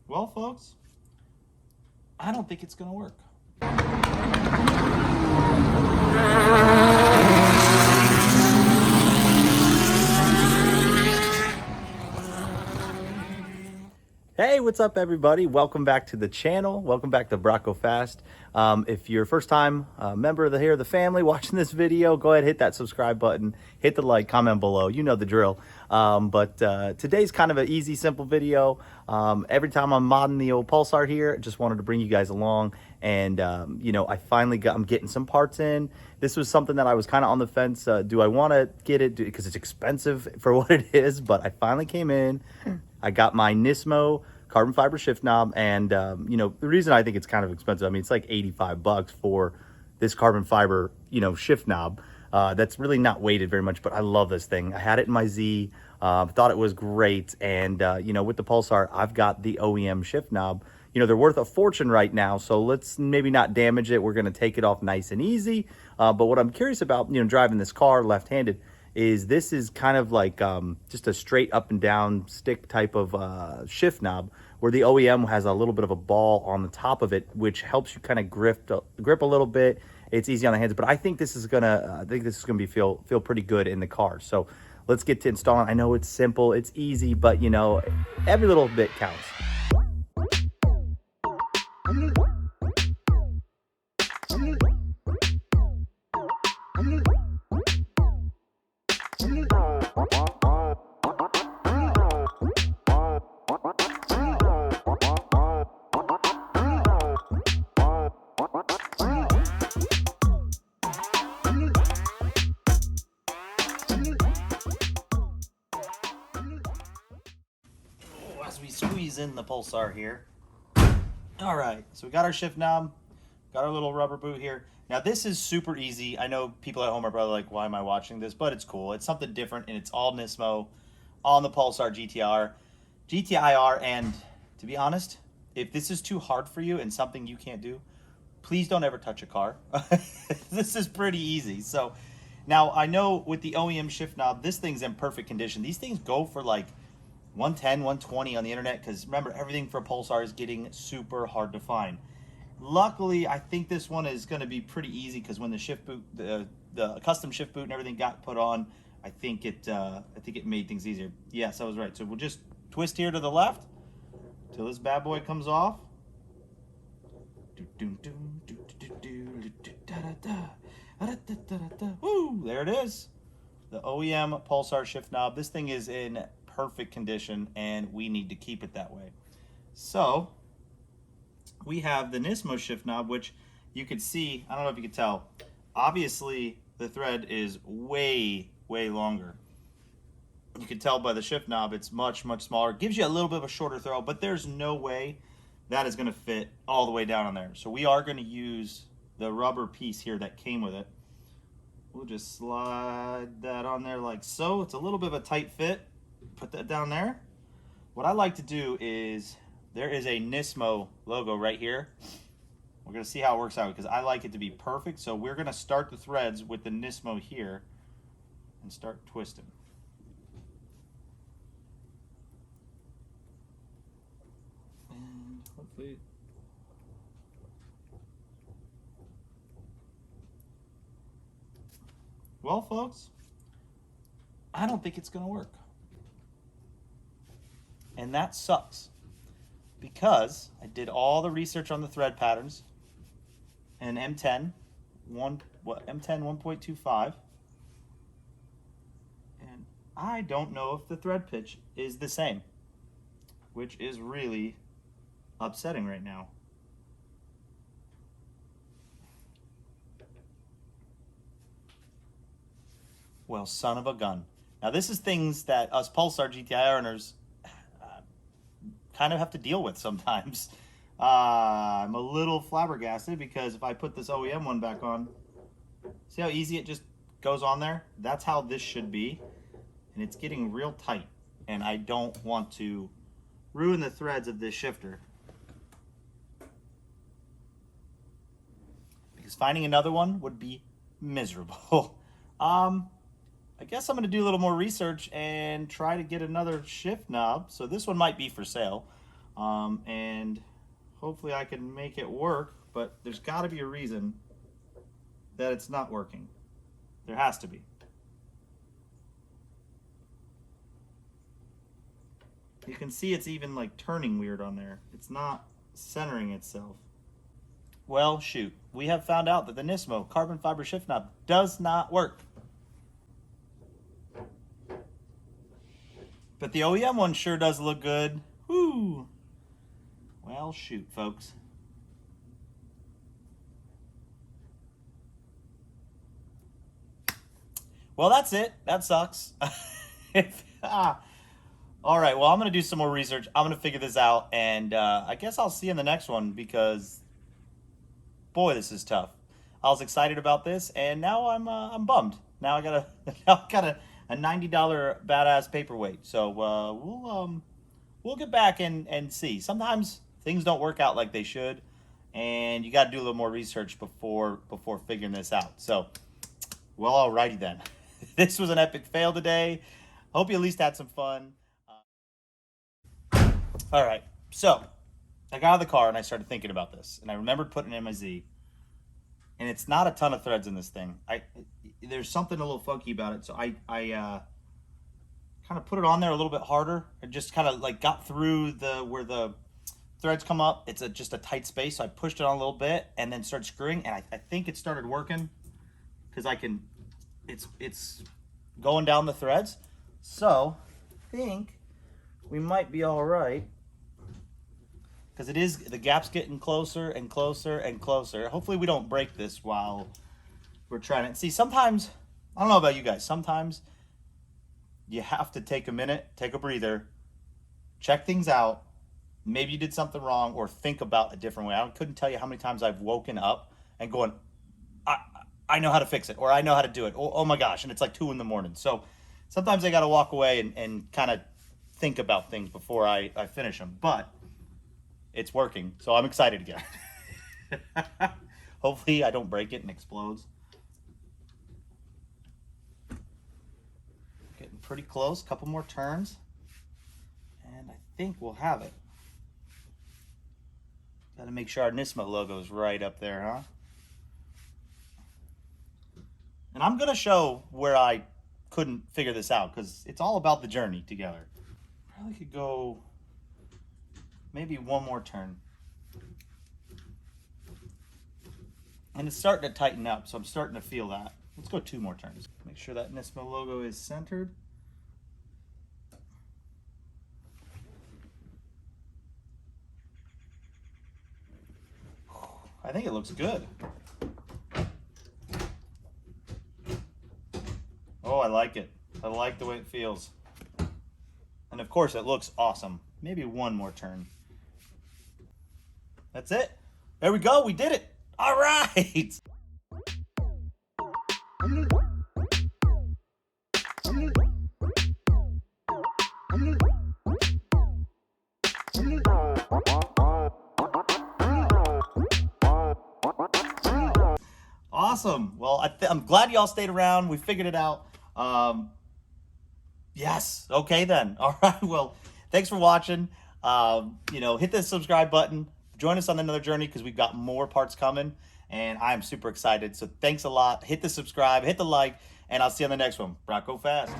Well, folks, I don't think it's going to work. Hey, what's up, everybody? Welcome back to the channel. Welcome back to Brocco Fast. If you're a first-time member of the family watching this video, go ahead, hit that subscribe button, hit the like, comment below. You know the drill. But today's kind of an easy, simple video. Every time I'm modding the old Pulsar here, just wanted to bring you guys along. And I'm getting some parts in. This was something that I was kind of on the fence. Do I want to get it because it's expensive for what it is? But I finally came in. I got my Nismo Carbon Fiber shift knob, and the reason I think it's kind of expensive, I mean, it's like 85 bucks for this carbon fiber, shift knob. That's really not weighted very much, but I love this thing. I had it in my Z, thought it was great, and with the Pulsar, I've got the OEM shift knob. They're worth a fortune right now, so let's maybe not damage it. We're going to take it off nice and easy. But what I'm curious about, driving this car left-handed, is this is kind of like just a straight up and down stick type of shift knob, where the OEM has a little bit of a ball on the top of it, which helps you kind of grip a little bit. It's easy on the hands, but I think this is gonna feel pretty good in the car. So let's get to installing. I know it's simple, it's easy, but every little bit counts. As we squeeze in the Pulsar here. All right, so we got our shift knob, got our little rubber boot here. Now this is super easy. I know people at home are probably like, why am I watching this? But it's cool. It's something different, and it's all Nismo on the Pulsar GTi-R. And to be honest, if this is too hard for you and something you can't do, please don't ever touch a car. This is pretty easy. So now I know with the OEM shift knob, this thing's in perfect condition. These things go for like 110, 120 on the internet, because remember, everything for Pulsar is getting super hard to find. Luckily, I think this one is going to be pretty easy, because when the shift boot, the custom shift boot and everything got put on, I think it made things easier. Yes, I was right. So we'll just twist here to the left till this bad boy comes off. Woo! There it is. The OEM Pulsar shift knob. This thing is in perfect condition, and we need to keep it that way. So we have the Nismo shift knob, which you could see, I don't know if you could tell, obviously the thread is way longer. You can tell by the shift knob it's much smaller. It gives you a little bit of a shorter throw, but there's no way that is going to fit all the way down on there. So we are going to use the rubber piece here that came with it. We'll just slide that on there like so. It's a little bit of a tight fit. Put that down there. What I like to do is, there is a Nismo logo right here. We're going to see how it works out, because I like it to be perfect. So we're going to start the threads with the Nismo here and start twisting. And hopefully, well, folks, I don't think it's going to work. And that sucks, because I did all the research on the thread patterns and M10 1.25, and I don't know if the thread pitch is the same, which is really upsetting right now. Well, son of a gun. Now this is things that us Pulsar GTi-R owners kind of have to deal with sometimes. I'm a little flabbergasted, because if I put this OEM one back on, see how easy it just goes on there? That's how this should be, and it's getting real tight, and I don't want to ruin the threads of this shifter, because finding another one would be miserable. I guess I'm going to do a little more research and try to get another shift knob. So this one might be for sale. and hopefully I can make it work, but there's got to be a reason that it's not working. There has to be. You can see it's even like turning weird on there. It's not centering itself. Well, shoot. We have found out that the Nismo Carbon Fiber shift knob does not work. But the OEM one sure does look good. Woo! Well, shoot, folks. Well, that's it. That sucks. All right, well, I'm going to do some more research. I'm going to figure this out, and I guess I'll see you in the next one because, boy, this is tough. I was excited about this, and now I'm bummed. Now I got a $90 badass paperweight. So we'll get back and see. Sometimes things don't work out like they should, and you got to do a little more research before figuring this out. So, well, alrighty then. This was an epic fail today. Hope you at least had some fun. All right, so I got out of the car and I started thinking about this, and I remembered putting in my Z. And it's not a ton of threads in this thing. There's something a little funky about it, so I kind of put it on there a little bit harder. I just kind of like got through where the threads come up. It's just a tight space, so I pushed it on a little bit and then started screwing, and I think it started working because it's going down the threads. So I think we might be all right. Because the gap's getting closer and closer and closer. Hopefully we don't break this while we're trying it. See, sometimes, I don't know about you guys, sometimes you have to take a minute, take a breather, check things out. Maybe you did something wrong, or think about a different way. I couldn't tell you how many times I've woken up and going, I know how to fix it, or I know how to do it. Oh my gosh, and it's like 2 in the morning. So sometimes I got to walk away and kind of think about things before I finish them. But it's working, so I'm excited again. Hopefully I don't break it and explodes. Getting pretty close, couple more turns, and I think we'll have it. Got to make sure our Nismo logo is right up there, huh? And I'm going to show where I couldn't figure this out, because it's all about the journey together. Probably could go maybe one more turn. And it's starting to tighten up, so I'm starting to feel that. Let's go 2 more turns. Make sure that Nismo logo is centered. I think it looks good. Oh, I like it. I like the way it feels. And of course, it looks awesome. Maybe one more turn. That's it. There we go. We did it. All right. Awesome. Well, I'm glad y'all stayed around. We figured it out. Yes. Okay then. All right. Well, thanks for watching. Hit the subscribe button. Join us on another journey, because we've got more parts coming, and I'm super excited. So thanks a lot. Hit the subscribe, hit the like, and I'll see you on the next one. Brocco Fast.